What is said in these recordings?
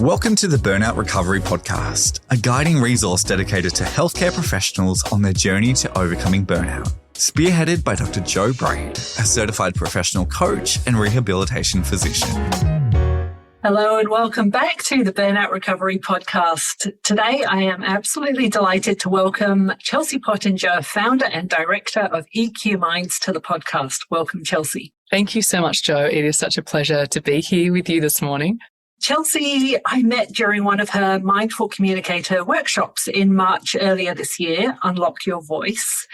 Welcome to the Burnout Recovery Podcast, a guiding resource dedicated to healthcare professionals on their journey to overcoming burnout. Spearheaded by Dr. Joe Braid, a certified professional coach and rehabilitation physician. Hello and welcome back to the Burnout Recovery Podcast. Today I am absolutely delighted to welcome Chelsea Pottenger, founder and director of EQ Minds, to the podcast. Welcome, Chelsea. Thank you so much, Joe. It is such a pleasure to be here with you this morning. Chelsea, I met during one of her Mindful Communicator workshops in March earlier this year, Unlock Your Voice.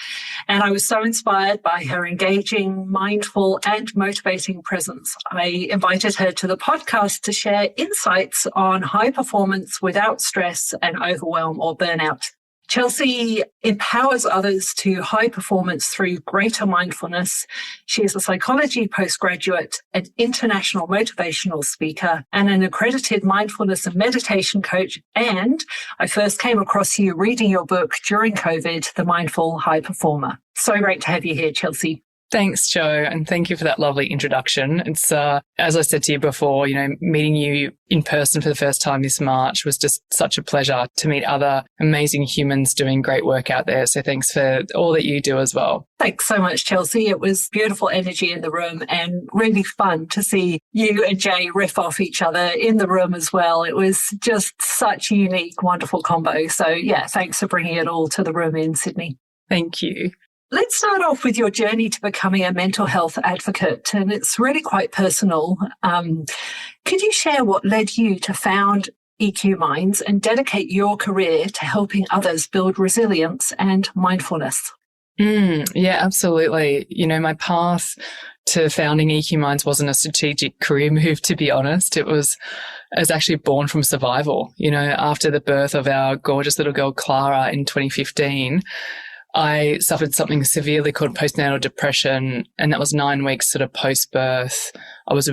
And I was so inspired by her engaging, mindful and motivating presence. I invited her to the podcast to share insights on high performance without stress and overwhelm or burnout. Chelsea empowers others to high performance through greater mindfulness. She is a psychology postgraduate, an international motivational speaker, and an accredited mindfulness and meditation coach. And I first came across you reading your book during COVID, The Mindful High Performer. So great to have you here, Chelsea. Thanks, Joe, and thank you for that lovely introduction. It's, as I said to you before, meeting you in person for the first time this March was just such a pleasure to meet other amazing humans doing great work out there. So thanks for all that you do as well. Thanks so much, Chelsea. It was beautiful energy in the room and really fun to see you and Jay riff off each other in the room as well. It was just such a unique, wonderful combo. So yeah, thanks for bringing it all to the room in Sydney. Thank you. Let's start off with your journey to becoming a mental health advocate, and it's really quite personal. Could you share what led you to found EQ Minds and dedicate your career to helping others build resilience and mindfulness? Yeah, absolutely. My path to founding EQ Minds wasn't a strategic career move, to be honest. It was actually born from survival. After the birth of our gorgeous little girl, Clara, in 2015, I suffered something severely called postnatal depression, and that was 9 weeks sort of post-birth. I was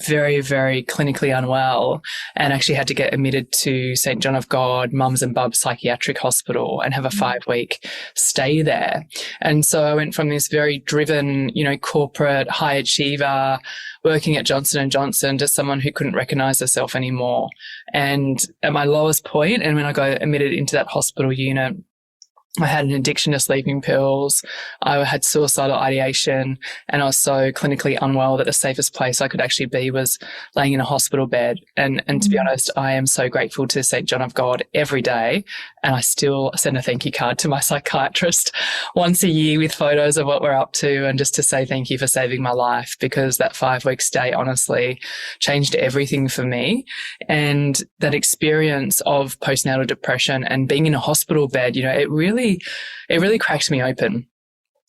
very, very clinically unwell and actually had to get admitted to St. John of God, Mums and Bubs Psychiatric Hospital and have a 5-week stay there. And so I went from this very driven, corporate high achiever working at Johnson & Johnson to someone who couldn't recognize herself anymore. And at my lowest point, and when I got admitted into that hospital unit, I had an addiction to sleeping pills. I had suicidal ideation, and I was so clinically unwell that the safest place I could actually be was laying in a hospital bed. And to be honest, I am so grateful to St. John of God every day. And I still send a thank you card to my psychiatrist once a year with photos of what we're up to and just to say thank you for saving my life, because that 5-week stay honestly changed everything for me. And that experience of postnatal depression and being in a hospital bed, it really cracked me open.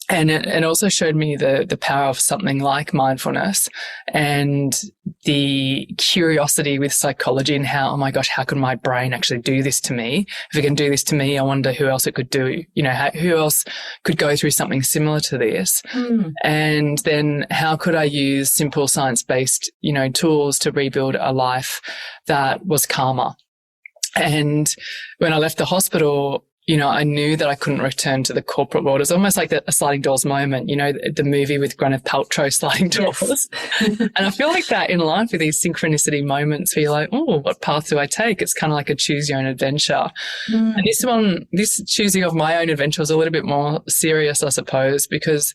And it also showed me the power of something like mindfulness and the curiosity with psychology and how, oh my gosh, how can my brain actually do this to me? If it can do this to me, I wonder who else it could do, who else could go through something similar to this. And then how could I use simple science-based, tools to rebuild a life that was calmer? And when I left the hospital, I knew that I couldn't return to the corporate world. It was almost like a sliding doors moment, the movie with Gwyneth Paltrow, Sliding Doors. Yes. And I feel like that in life with these synchronicity moments where you're like, oh, what path do I take? It's kind of like a choose your own adventure. And this choosing of my own adventure was a little bit more serious, I suppose, because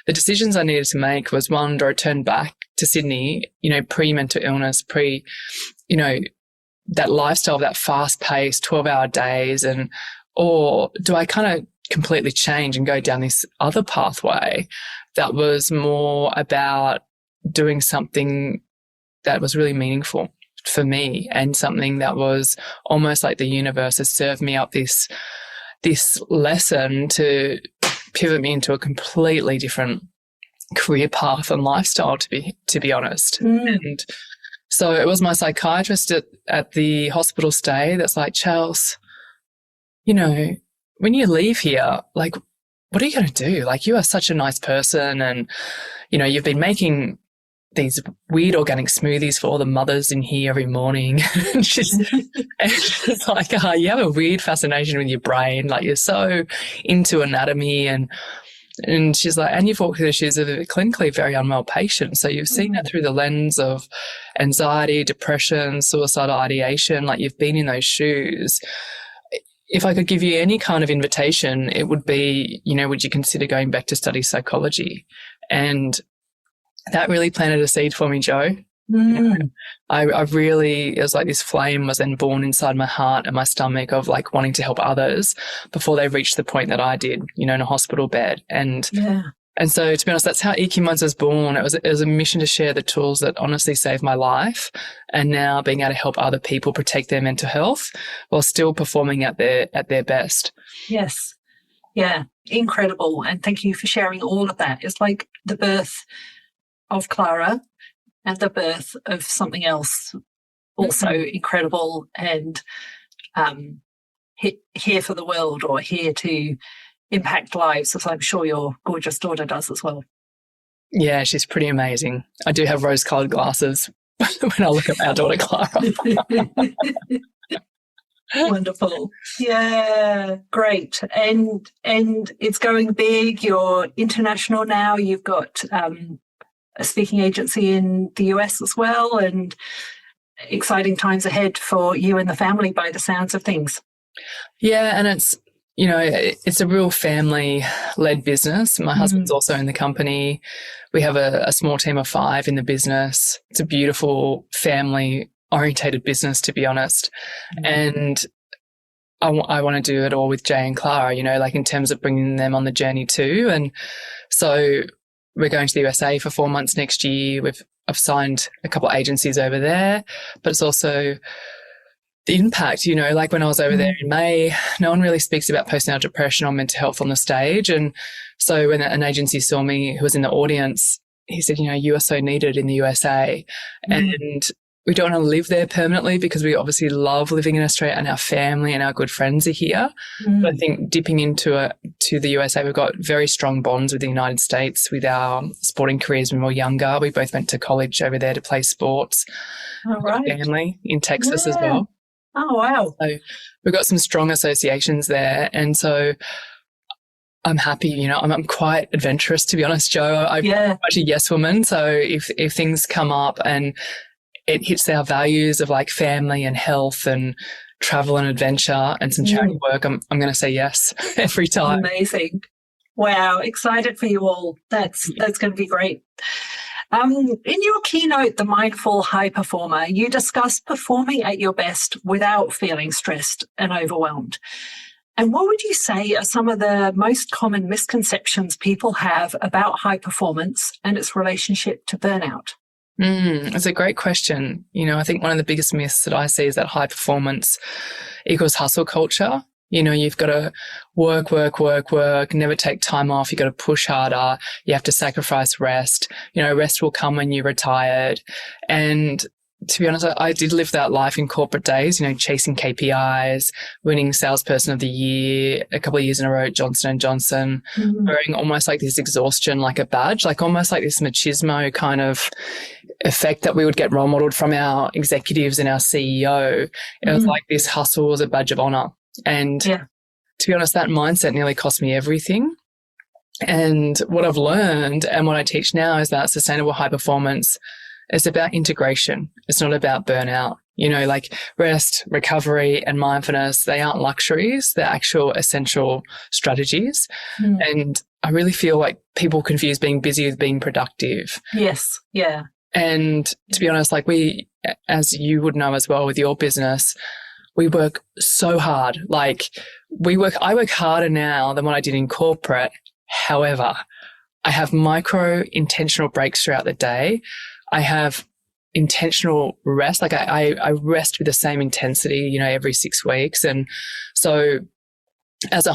the decisions I needed to make was, one, to return back to Sydney, pre-mental illness, that lifestyle of that fast-paced 12-hour days, or do I kind of completely change and go down this other pathway that was more about doing something that was really meaningful for me and something that was almost like the universe has served me up this lesson to pivot me into a completely different career path and lifestyle, to be honest. And so it was my psychiatrist at the hospital stay that's like, Chels, when you leave here, like, what are you going to do? Like, you are such a nice person and, you've been making these weird organic smoothies for all the mothers in here every morning. and she's like, you have a weird fascination with your brain. Like, you're so into anatomy and And she's like, and you've walked through the shoes of a clinically very unwell patient. So you've seen it through the lens of anxiety, depression, suicidal ideation, like you've been in those shoes. If I could give you any kind of invitation, it would be, would you consider going back to study psychology? And that really planted a seed for me, Jo. I really, it was like this flame was then born inside my heart and my stomach of like wanting to help others before they reached the point that I did, in a hospital bed. And so, to be honest, that's how EQ Minds was born. It was a mission to share the tools that honestly saved my life, and now being able to help other people protect their mental health while still performing at their best. Yes. Yeah. Incredible. And thank you for sharing all of that. It's like the birth of Clara and the birth of something else, also incredible, and here for the world, or here to impact lives, as I'm sure your gorgeous daughter does as well. Yeah, she's pretty amazing. I do have rose-coloured glasses when I look at our daughter Clara. Wonderful. Yeah, great. And it's going big. You're international now. You've got a speaking agency in the US as well, and exciting times ahead for you and the family by the sounds of things. Yeah, and it's a real family-led business. My husband's also in the company. We have a small team of 5 in the business. It's a beautiful family-orientated business, to be honest. And I want to do it all with Jay and Clara, like in terms of bringing them on the journey too. And so we're going to the USA for 4 months next year. I've signed a couple of agencies over there, but it's also the impact, like when I was over there in May, no one really speaks about postnatal depression or mental health on the stage. And so when an agency saw me who was in the audience, he said, you are so needed in the USA. And we don't want to live there permanently because we obviously love living in Australia and our family and our good friends are here. But I think dipping to the USA, we've got very strong bonds with the United States with our sporting careers when we were younger. We both went to college over there to play sports. Family in Texas as well. Oh, wow. So we've got some strong associations there. And so I'm happy, I'm quite adventurous, to be honest, Jo. I'm actually a yes woman. So if things come up and it hits our values of like family and health and travel and adventure and some charity work, I'm going to say yes every time. Amazing. Wow. Excited for you all. That's going to be great. In your keynote, The Mindful High Performer, you discuss performing at your best without feeling stressed and overwhelmed. And what would you say are some of the most common misconceptions people have about high performance and its relationship to burnout? It's a great question. I think one of the biggest myths that I see is that high performance equals hustle culture. You've got to work, never take time off. You've got to push harder. You have to sacrifice rest. Rest will come when you're retired. And to be honest, I did live that life in corporate days, chasing KPIs, winning salesperson of the year, a couple of years in a row at Johnson & Johnson, wearing almost like this exhaustion like a badge, like almost like this machismo kind of effect that we would get role modeled from our executives and our CEO. It was like this hustle was a badge of honor. And to be honest, that mindset nearly cost me everything. And what I've learned and what I teach now is that sustainable high performance is about integration. It's not about burnout. Like rest, recovery, and mindfulness, they aren't luxuries. They're actual essential strategies. And I really feel like people confuse being busy with being productive. Yes. Yeah. And to be honest, like we, as you would know as well with your business, we work so hard. Like I work harder now than what I did in corporate. However, I have micro intentional breaks throughout the day. I have intentional rest. Like I rest with the same intensity, every 6 weeks. And so as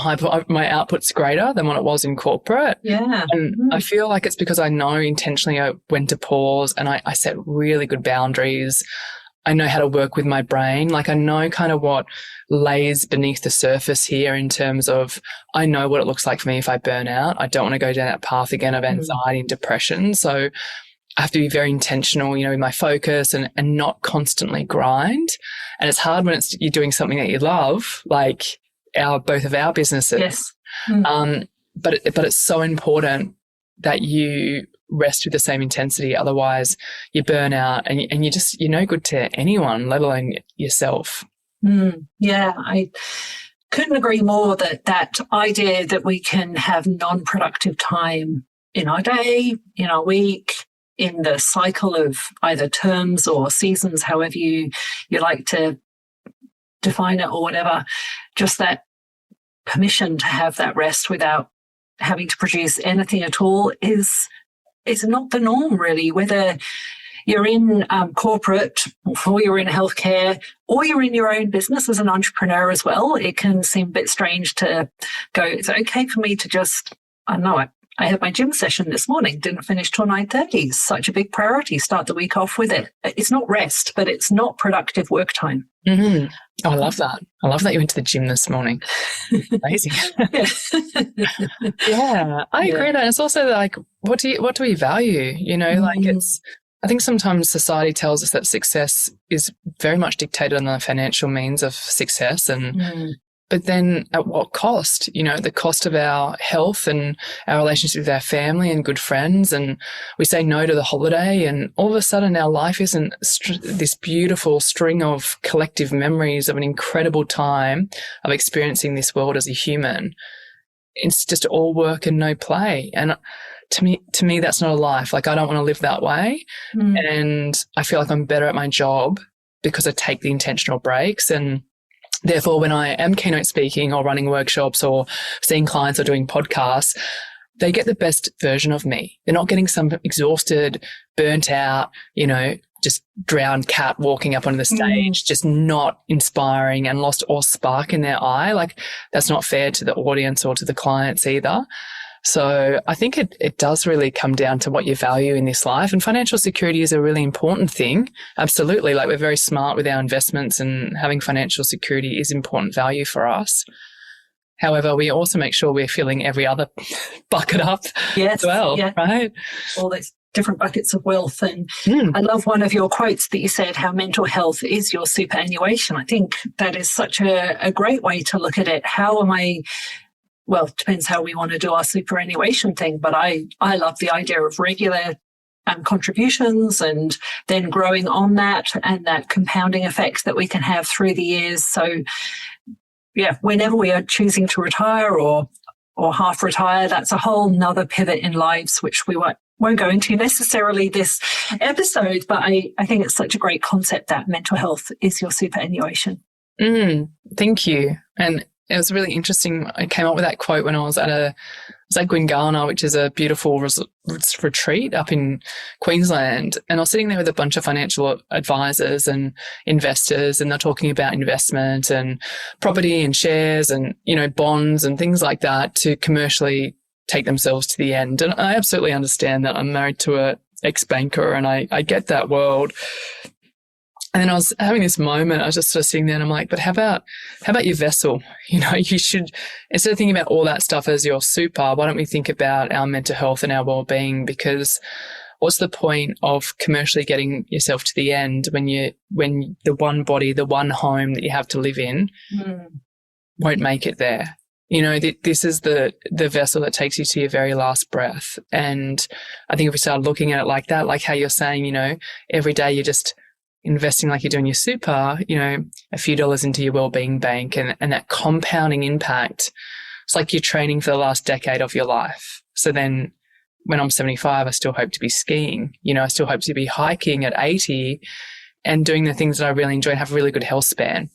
my output's greater than what it was in corporate. Yeah. And I feel like it's because I know intentionally when to pause and I set really good boundaries. I know how to work with my brain. Like I know kind of what lays beneath the surface here in terms of I know what it looks like for me if I burn out. I don't want to go down that path again of anxiety and depression. So I have to be very intentional, with my focus and not constantly grind. And it's hard when you're doing something that you love, like both of our businesses. Yes. but it's so important that you rest with the same intensity. Otherwise you burn out and you're no good to anyone, let alone yourself. Yeah, I couldn't agree more that idea that we can have non-productive time in our day, in our week, in the cycle of either terms or seasons, however you like to define it or whatever, just that permission to have that rest without having to produce anything at all is not the norm, really, whether you're in corporate or you're in healthcare or you're in your own business as an entrepreneur as well. It can seem a bit strange to go, it's okay for me to just, I don't know, I had my gym session this morning, didn't finish till 9:30. Such a big priority. Start the week off with it. It's not rest, but it's not productive work time. Mm-hmm. Oh, I love that. I love that you went to the gym this morning. Amazing. Yeah, I agree. And it's also like, what do we value? Like I think sometimes society tells us that success is very much dictated on the financial means of success, but then at what cost? The cost of our health and our relationship with our family and good friends, and we say no to the holiday, and all of a sudden our life isn't this beautiful string of collective memories of an incredible time of experiencing this world as a human. It's just all work and no play. And to me, that's not a life. Like, I don't want to live that way. And I feel like I'm better at my job because I take the intentional breaks. And therefore, when I am keynote speaking or running workshops or seeing clients or doing podcasts, they get the best version of me. They're not getting some exhausted, burnt out, just drowned cat walking up onto the stage, just not inspiring and lost all spark in their eye. Like, that's not fair to the audience or to the clients either. So I think it does really come down to what you value in this life. And financial security is a really important thing. Absolutely. Like, we're very smart with our investments, and having financial security is important value for us. However, we also make sure we're filling every other bucket up as well, right? All those different buckets of wealth. And I love one of your quotes that you said, how mental health is your superannuation. I think that is such a great way to look at it. How am I... Well, it depends how we want to do our superannuation thing, but I love the idea of regular contributions and then growing on that and that compounding effect that we can have through the years. So, yeah, whenever we are choosing to retire or half retire, that's a whole nother pivot in lives, which we won't go into necessarily this episode, but I think it's such a great concept that mental health is your superannuation. Thank you. And it was really interesting. I came up with that quote when I was at Gwingana, which is a beautiful retreat up in Queensland. And I was sitting there with a bunch of financial advisors and investors, and they're talking about investment and property and shares and, bonds and things like that to commercially take themselves to the end. And I absolutely understand that. I'm married to a ex-banker, and I get that world. And then I was having this moment, I was just sort of sitting there and I'm like, but how about your vessel? You should, instead of thinking about all that stuff as your super, why don't we think about our mental health and our well-being? Because what's the point of commercially getting yourself to the end when the one body, the one home that you have to live in won't make it there? This is the vessel that takes you to your very last breath. And I think if we start looking at it like that, like how you're saying, every day you're just investing like you're doing your super, a few dollars into your wellbeing bank, and that compounding impact, it's like you're training for the last decade of your life. So then when I'm 75, I still hope to be skiing. I still hope to be hiking at 80 and doing the things that I really enjoy and have a really good health span.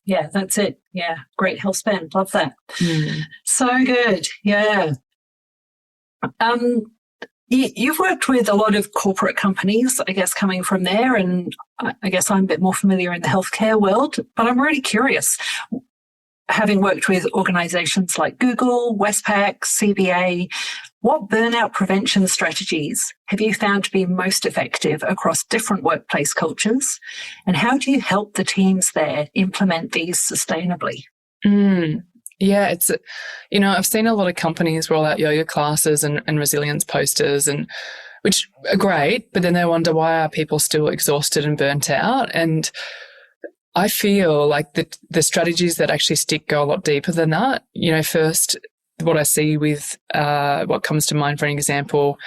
Yeah, that's it. Yeah, great health span. Love that. So good. Yeah. You've worked with a lot of corporate companies, I guess, coming from there, and I guess I'm a bit more familiar in the healthcare world, but I'm really curious, having worked with organisations like Google, Westpac, CBA, what burnout prevention strategies have you found to be most effective across different workplace cultures, and how do you help the teams there implement these sustainably? Yeah, it's, I've seen a lot of companies roll out yoga classes and resilience posters, and which are great, but then they wonder, why are people still exhausted and burnt out? And I feel like the strategies that actually stick go a lot deeper than that. First, what I see with what comes to mind, for an example,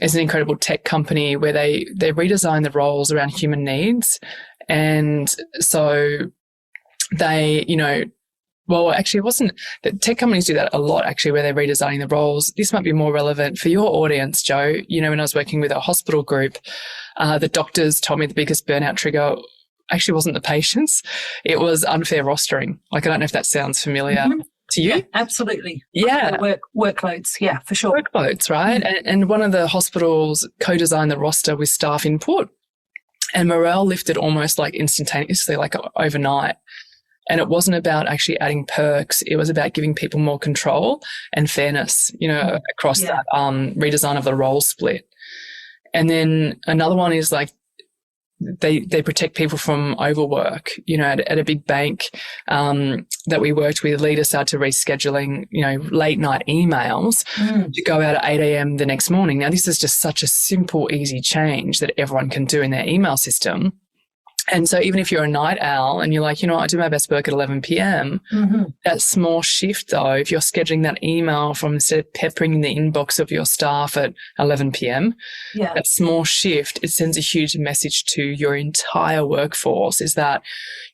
is an incredible tech company where they redesign the roles around human needs. And so they, well, actually, it wasn't that tech companies do that a lot, actually, where they're redesigning the roles. This might be more relevant for your audience, Joe. When I was working with a hospital group, the doctors told me the biggest burnout trigger actually wasn't the patients. It was unfair rostering. Like, I don't know if that sounds familiar to you. Yeah, absolutely. Yeah. Workloads. Yeah, for sure. Workloads, right? And one of the hospitals co-designed the roster with staff input, and morale lifted almost like instantaneously, like overnight. And it wasn't about actually adding perks. It was about giving people more control and fairness, across that redesign of the role split. And then another one is like they protect people from overwork. At a big bank that we worked with, leaders started to rescheduling, late night emails to go out at 8 a.m. the next morning. Now, this is just such a simple, easy change that everyone can do in their email system. And so even if you're a night owl and you're like, I do my best work at 11 p.m., that small shift, though, if you're scheduling that email from instead of peppering the inbox of your staff at 11 p.m., that small shift, it sends a huge message to your entire workforce, is that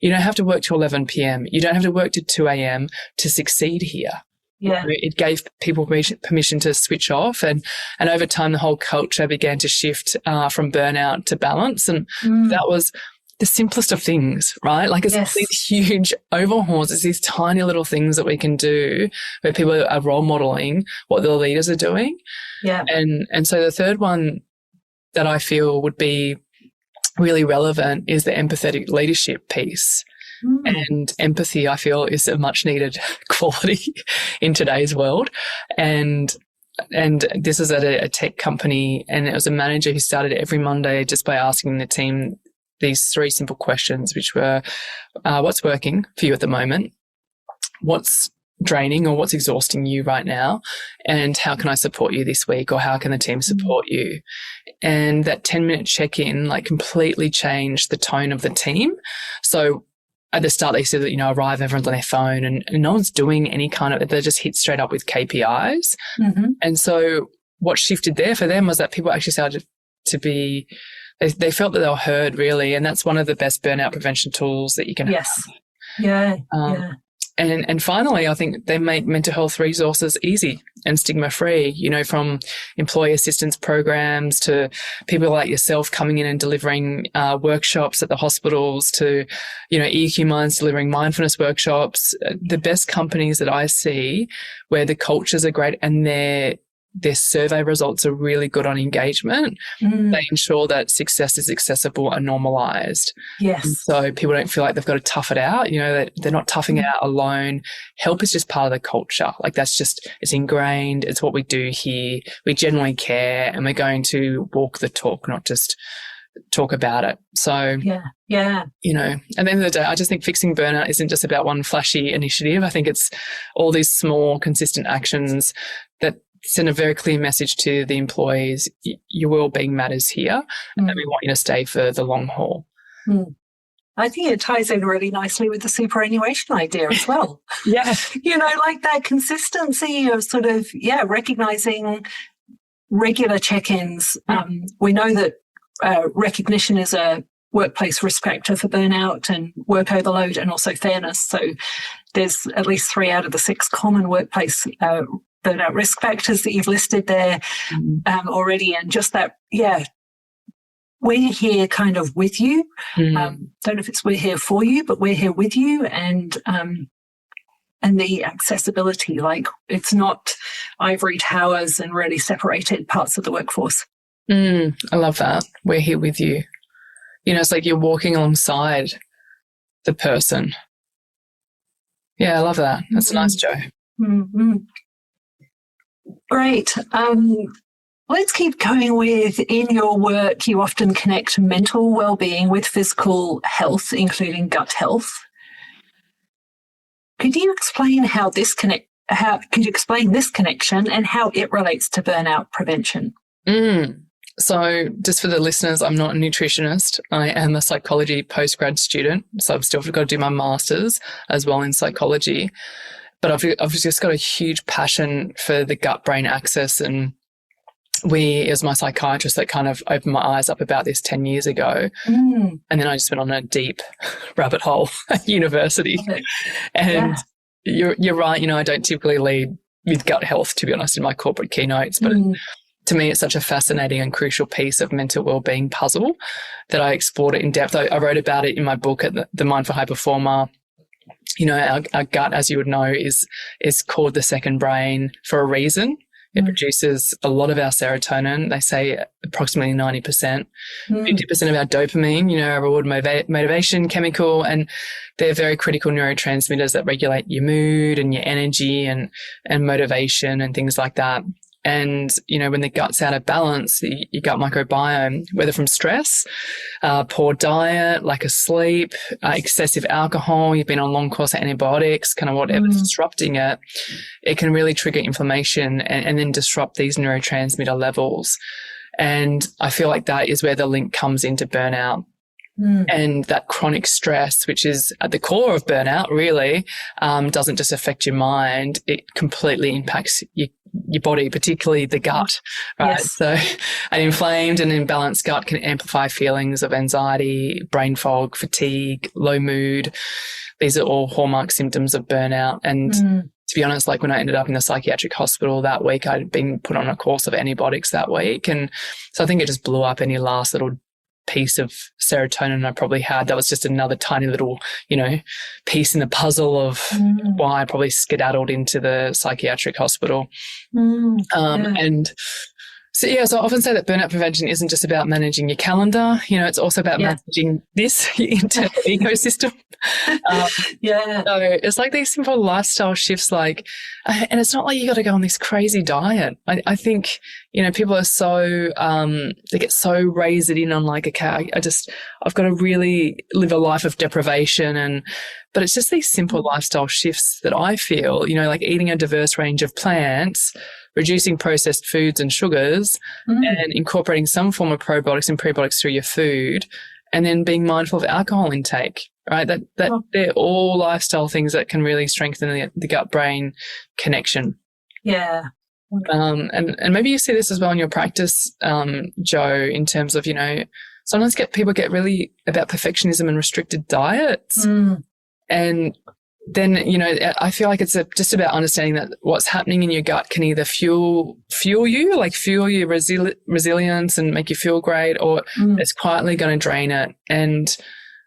you don't have to work till 11 p.m. You don't have to work to 2 a.m. to succeed here. Yeah. It gave people permission to switch off, and over time the whole culture began to shift from burnout to balance. And that was the simplest of things, right? Like, it's these huge overhauls. It's these tiny little things that we can do where people are role modeling what the leaders are doing. Yeah. And so the third one that I feel would be really relevant is the empathetic leadership piece. And empathy, I feel, is a much needed quality in today's world. And this is at a tech company, and it was a manager who started every Monday just by asking the team these 3 simple questions, which were, what's working for you at the moment? What's draining or what's exhausting you right now? And how can I support you this week, or how can the team support you? And that 10-minute check-in completely changed the tone of the team. So at the start, they said that, arrive, everyone's on their phone and no one's doing any they just hit straight up with KPIs. And so what shifted there for them was that people actually started to be, they felt that they were heard, really. And that's one of the best burnout prevention tools that you can have. Yeah. And finally, I think they make mental health resources easy and stigma-free, from employee assistance programs to people like yourself coming in and delivering workshops at the hospitals to, EQ Minds delivering mindfulness workshops. The best companies that I see where the cultures are great and their survey results are really good on engagement. They ensure that success is accessible and normalized. Yes. And so people don't feel like they've got to tough it out, that they're not toughing it out alone. Help is just part of the culture. It's ingrained. It's what we do here. We genuinely care, and we're going to walk the talk, not just talk about it. So, at the end of the day, I just think fixing burnout isn't just about one flashy initiative. I think it's all these small, consistent actions that send a very clear message to the employees: your well-being matters here, and we want you to stay for the long haul. I think it ties in really nicely with the superannuation idea as well. Like that consistency of recognizing regular check-ins. We know that recognition is a workplace risk factor for burnout and work overload, and also fairness. So there's at least 3 out of the 6 common workplace burnout risk factors that you've listed there already. And just that, we're here kind of with you. Don't know if it's we're here for you, but we're here with you. And the accessibility, it's not ivory towers and really separated parts of the workforce. I love that. We're here with you. It's like you're walking alongside the person. Yeah, I love that. That's nice, Joe. Great. Let's keep going with, in your work, you often connect mental well-being with physical health, including gut health. Could you explain this connection and how it relates to burnout prevention? So just for the listeners, I'm not a nutritionist. I am a psychology postgrad student, so I've still got to do my master's as well in psychology. but I've just got a huge passion for the gut-brain axis, and it was my psychiatrist that kind of opened my eyes up about this 10 years ago. And then I just went on a deep rabbit hole at university. And you're right, I don't typically lead with gut health, to be honest, in my corporate keynotes, but to me, it's such a fascinating and crucial piece of mental wellbeing puzzle that I explored it in depth. I wrote about it in my book at the Mindful High Performer. Our gut, as you would know, is called the second brain for a reason. It produces a lot of our serotonin. They say approximately 90%, 50% of our dopamine, our reward motivation chemical, and they're very critical neurotransmitters that regulate your mood and your energy and motivation and things like that. And, when the gut's out of balance, your gut microbiome, whether from stress, poor diet, lack of sleep, excessive alcohol, you've been on a long course of antibiotics, kind of whatever's disrupting it can really trigger inflammation and then disrupt these neurotransmitter levels. And I feel like that is where the link comes into burnout. And that chronic stress, which is at the core of burnout, really, doesn't just affect your mind, it completely impacts your body, particularly the gut, right? Yes. So an inflamed and imbalanced gut can amplify feelings of anxiety, brain fog, fatigue, low mood. These are all hallmark symptoms of burnout. And to be honest, like when I ended up in the psychiatric hospital that week, I'd been put on a course of antibiotics that week. And so I think it just blew up any last little piece of serotonin I probably had. That was just another tiny little, piece in the puzzle of why I probably skedaddled into the psychiatric hospital. And so I often say that burnout prevention isn't just about managing your calendar. It's also about managing this internal ecosystem. So it's like these simple lifestyle shifts, and it's not like you got to go on this crazy diet. I think, people are so, they get so raised in on okay, I've got to really live a life of deprivation but it's just these simple lifestyle shifts that I feel, like eating a diverse range of plants, reducing processed foods and sugars, and incorporating some form of probiotics and prebiotics through your food, and then being mindful of alcohol intake, right? That they're all lifestyle things that can really strengthen the gut-brain connection. Yeah. And maybe you see this as well in your practice, Jo, in terms of, sometimes people get really about perfectionism and restricted diets. And then, I feel like it's just about understanding that what's happening in your gut can either fuel you, fuel your resilience and make you feel great, or it's quietly going to drain it. And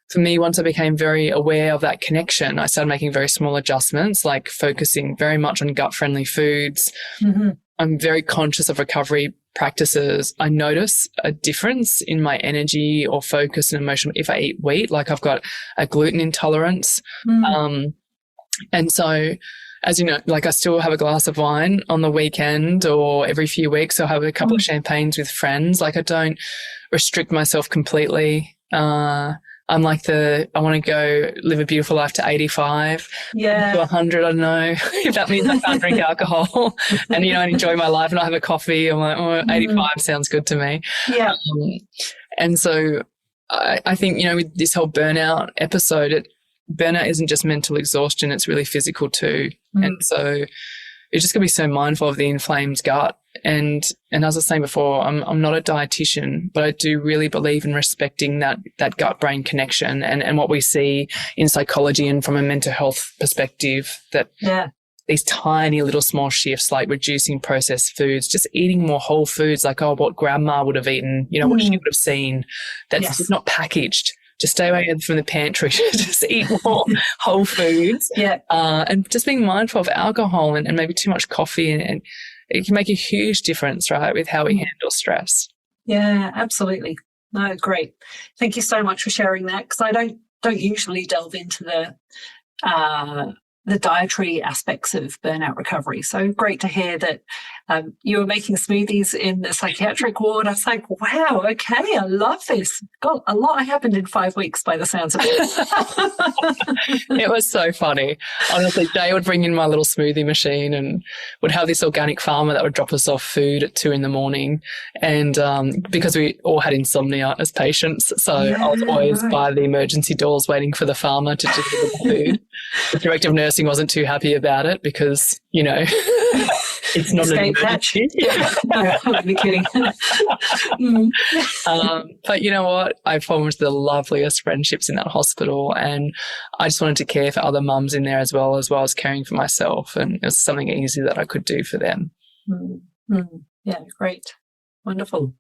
for me, once I became very aware of that connection, I started making very small adjustments, like focusing very much on gut-friendly foods. I'm very conscious of recovery practices. I notice a difference in my energy or focus and emotion if I eat wheat, I've got a gluten intolerance. And so, as you know, I still have a glass of wine on the weekend, or every few weeks I'll have a couple of champagnes with friends. I don't restrict myself completely. I'm I want to go live a beautiful life to 85, to 100. I don't know if that means I can't drink alcohol and, and enjoy my life and not have a coffee. I'm 85 sounds good to me. Yeah. And so I think, with this whole burnout episode, burnout isn't just mental exhaustion, it's really physical too. And so you're just going to be so mindful of the inflamed gut. And as I was saying before, I'm not a dietitian, but I do really believe in respecting that gut-brain connection and what we see in psychology and from a mental health perspective, that these tiny little small shifts, like reducing processed foods, just eating more whole foods, what grandma would have eaten, what she would have seen, that's just not packaged. Just stay away from the pantry. Just eat more whole foods. And just being mindful of alcohol and maybe too much coffee, and it can make a huge difference, right, with how we handle stress. Yeah, absolutely. No, great. Thank you so much for sharing that, because I don't usually delve into the dietary aspects of burnout recovery. So great to hear that you were making smoothies in the psychiatric ward. I was like, wow, okay, I love this. God, a lot happened in 5 weeks by the sounds of it. It was so funny. Honestly, Jay would bring in my little smoothie machine and would have this organic farmer that would drop us off food at 2 a.m. And because we all had insomnia as patients, so I was always by the emergency doors waiting for the farmer to deliver the food. The director of nursing wasn't too happy about it because, it's not an emergency. No, I'm only kidding. But you know what? I formed the loveliest friendships in that hospital, and I just wanted to care for other mums in there as well as caring for myself, and it was something easy that I could do for them. Yeah, great. Wonderful.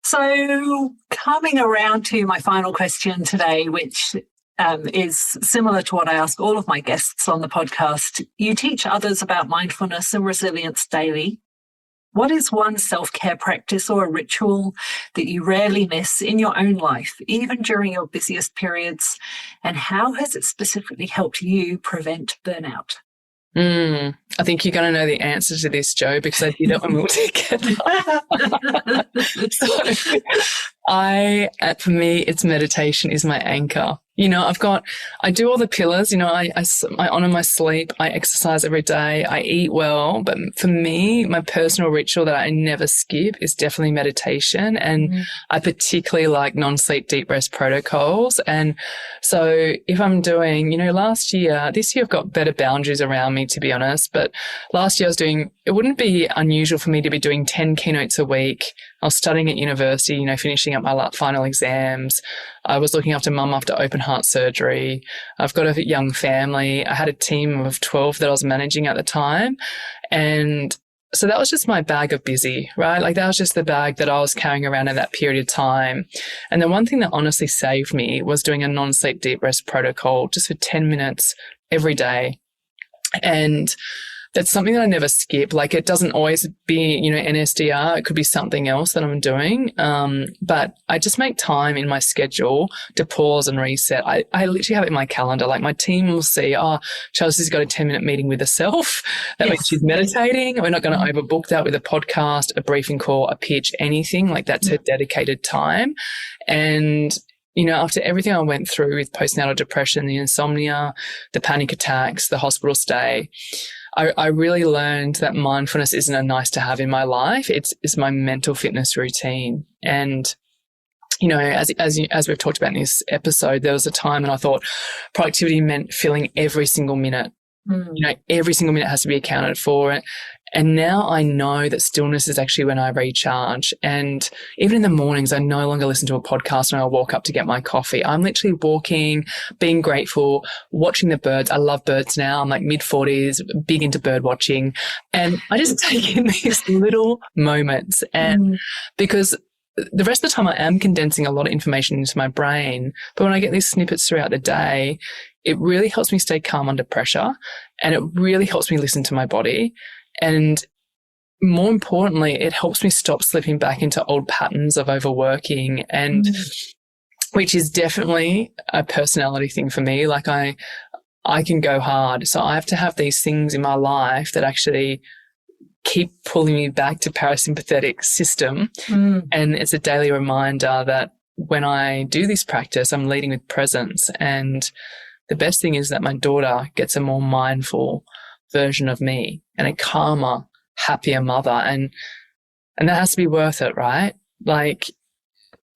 So coming around to my final question today, which is similar to what I ask all of my guests on the podcast. You teach others about mindfulness and resilience daily. What is one self-care practice or a ritual that you rarely miss in your own life, even during your busiest periods? And how has it specifically helped you prevent burnout? I think you're going to know the answer to this, Jo, because I did it when we were together. For me, it's meditation is my anchor. I do all the pillars, I honor my sleep, I exercise every day, I eat well. But for me, my personal ritual that I never skip is definitely meditation. And I particularly like non-sleep deep rest protocols. And so if I'm doing, this year I've got better boundaries around me, to be honest. But last year it wouldn't be unusual for me to be doing 10 keynotes a week. I was studying at university, finishing up my final exams. I was looking after mum after open heart surgery. I've got a young family. I had a team of 12 that I was managing at the time. And so that was just my bag of busy, right? Like that was just the bag that I was carrying around in that period of time. And the one thing that honestly saved me was doing a non-sleep deep rest protocol just for 10 minutes every day. And that's something that I never skip. Like it doesn't always be, NSDR. It could be something else that I'm doing. But I just make time in my schedule to pause and reset. I literally have it in my calendar. Like my team will see, Chelsea's got a 10-minute meeting with herself. That means she's meditating. We're not going to overbook that with a podcast, a briefing call, a pitch, anything. Like that's her dedicated time. And after everything I went through with postnatal depression, the insomnia, the panic attacks, the hospital stay, I really learned that mindfulness isn't a nice to have in my life. It's my mental fitness routine. And, as we've talked about in this episode, there was a time when I thought productivity meant filling every single minute. Every single minute has to be accounted for. And now I know that stillness is actually when I recharge. And even in the mornings, I no longer listen to a podcast and I'll walk up to get my coffee. I'm literally walking, being grateful, watching the birds. I love birds now. I'm like mid-40s, big into bird watching. And I just take in these little moments. And because the rest of the time I am condensing a lot of information into my brain, but when I get these snippets throughout the day, it really helps me stay calm under pressure, and it really helps me listen to my body. And more importantly, it helps me stop slipping back into old patterns of overworking, and which is definitely a personality thing for me. Like I can go hard. So I have to have these things in my life that actually keep pulling me back to parasympathetic system. And it's a daily reminder that when I do this practice, I'm leading with presence. And the best thing is that my daughter gets a more mindful version of me and a calmer, happier mother. And that has to be worth it, right? Like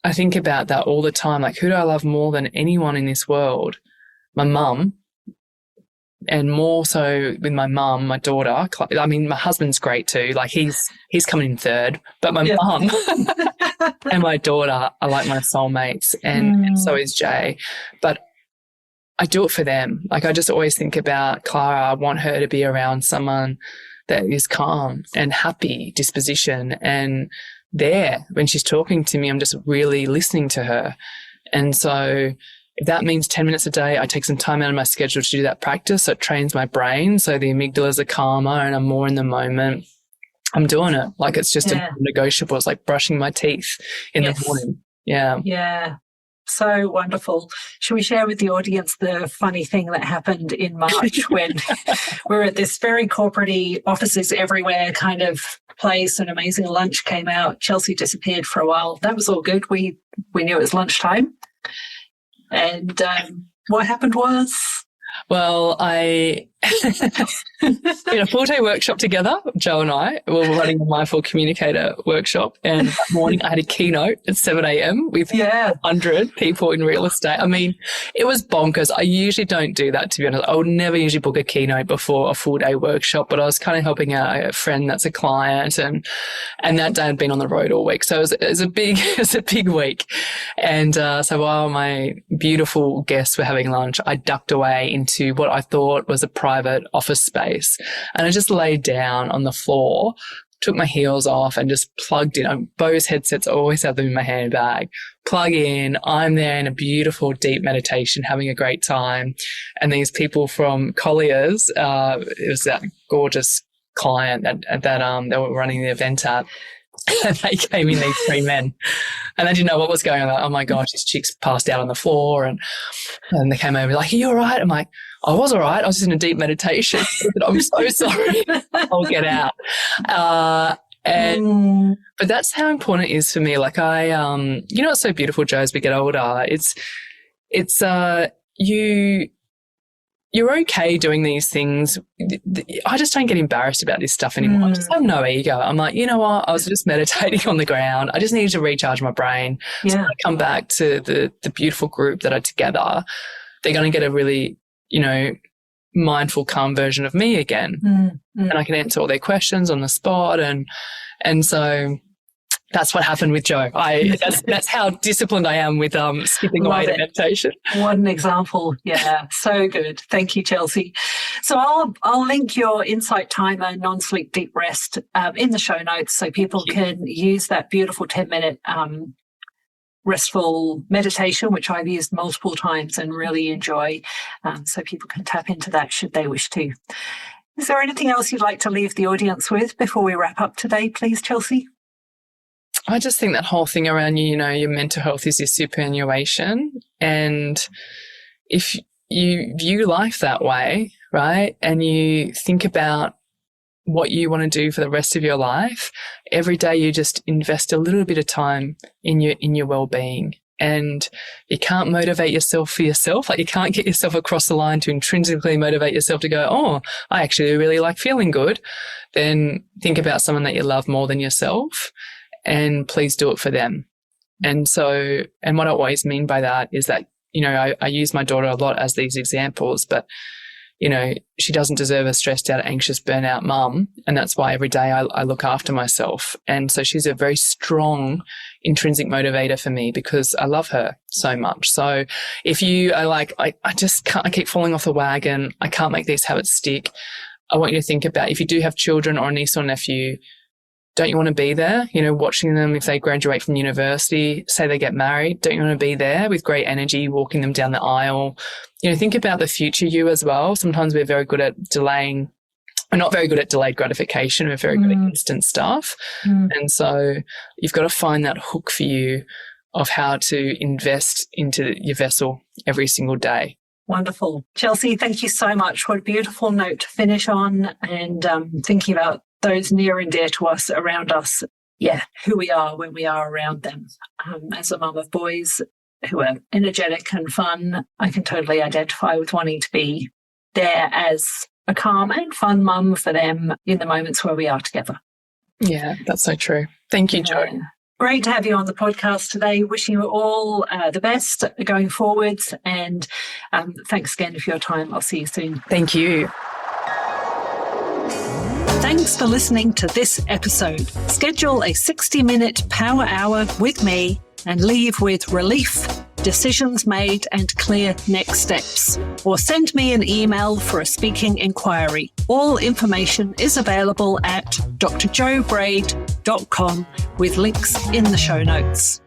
I think about that all the time. Like who do I love more than anyone in this world? My mum. And more so with my mum, my daughter. I mean, my husband's great too. Like he's coming in third, but my mum and my daughter are like my soulmates, and so is Jay. But I do it for them. Like I just always think about Clara. I want her to be around someone that is calm and happy disposition, and there when she's talking to me, I'm just really listening to her. And so if that means 10 minutes a day, I take some time out of my schedule to do that practice. So it trains my brain. So the amygdalas are calmer and I'm more in the moment. I'm doing it. Like it's just a negotiable. It's like brushing my teeth in the morning. Yeah. Yeah. So wonderful. Should we share with the audience the funny thing that happened in March when we're at this very corporate-y, offices everywhere kind of place, an amazing lunch came out. Chelsea disappeared for a while. That was all good. We knew it was lunchtime. And what happened was? Well, I in a full-day workshop together. Joe and I were running a Mindful Communicator workshop, and that morning I had a keynote at 7 a.m. with 100 people in real estate. I mean, it was bonkers. I usually don't do that, to be honest. I would never usually book a keynote before a full-day workshop, but I was kind of helping out a friend that's a client, and that day I'd been on the road all week. So it was a big week. And so while my beautiful guests were having lunch, I ducked away into what I thought was a private office space. And I just laid down on the floor, took my heels off and just plugged in. Bose headsets, I always have them in my handbag. Plug in. I'm there in a beautiful, deep meditation, having a great time. And these people from Collier's, it was that gorgeous client that they were running the event at. And they came in, these three men, and they didn't know what was going on. Like, oh my gosh, this chick's passed out on the floor. And they came over like, are you all right? I'm like, I was all right. I was just in a deep meditation. I'm so sorry. I'll get out. But that's how important it is for me. Like you know what's so beautiful, Joe, as we get older, you're okay doing these things. I just don't get embarrassed about this stuff anymore. I just have no ego. I'm like, you know what? I was just meditating on the ground. I just needed to recharge my brain. Yeah. So when I come back to the beautiful group that are together, they're going to get a really, mindful, calm version of me again. And I can answer all their questions on the spot. And so that's what happened with Joe. That's how disciplined I am with skipping away to meditation. What an example. Yeah, so good. Thank you, Chelsea. So I'll link your Insight Timer non-sleep deep rest in the show notes so people can use that beautiful 10-minute restful meditation, which I've used multiple times and really enjoy, so people can tap into that should they wish to. Is there anything else you'd like to leave the audience with before we wrap up today, please, Chelsea? I just think that whole thing around, your mental health is your superannuation. And if you view life that way, right, and you think about what you want to do for the rest of your life, every day you just invest a little bit of time in your well-being. And you can't motivate yourself for yourself. Like, you can't get yourself across the line to intrinsically motivate yourself to go, oh, I actually really like feeling good. Then think about someone that you love more than yourself, and please do it for them. And what I always mean by that is that, I use my daughter a lot as these examples, but, she doesn't deserve a stressed out, anxious, burnout mum. And that's why every day I look after myself. And so she's a very strong intrinsic motivator for me because I love her so much. So if you are like, I just can't, I keep falling off the wagon, I can't make these habits stick, I want you to think about, if you do have children or a niece or nephew, don't you want to be there? Watching them if they graduate from university, say they get married, don't you want to be there with great energy, walking them down the aisle? Think about the future you as well. Sometimes we're very good at delaying. We're not very good at delayed gratification. We're very good at instant stuff. And so you've got to find that hook for you of how to invest into your vessel every single day. Wonderful. Chelsea, thank you so much. What a beautiful note to finish on, and thinking about those near and dear to us, around us, who we are when we are around them. As a mum of boys who are energetic and fun, I can totally identify with wanting to be there as a calm and fun mum for them in the moments where we are together. Yeah, that's so true. Thank you, Jo. Great to have you on the podcast today. Wishing you all the best going forwards, and thanks again for your time. I'll see you soon. Thank you. Thanks for listening to this episode. Schedule a 60-minute power hour with me and leave with relief, decisions made, and clear next steps. Or send me an email for a speaking inquiry. All information is available at drjobraid.com with links in the show notes.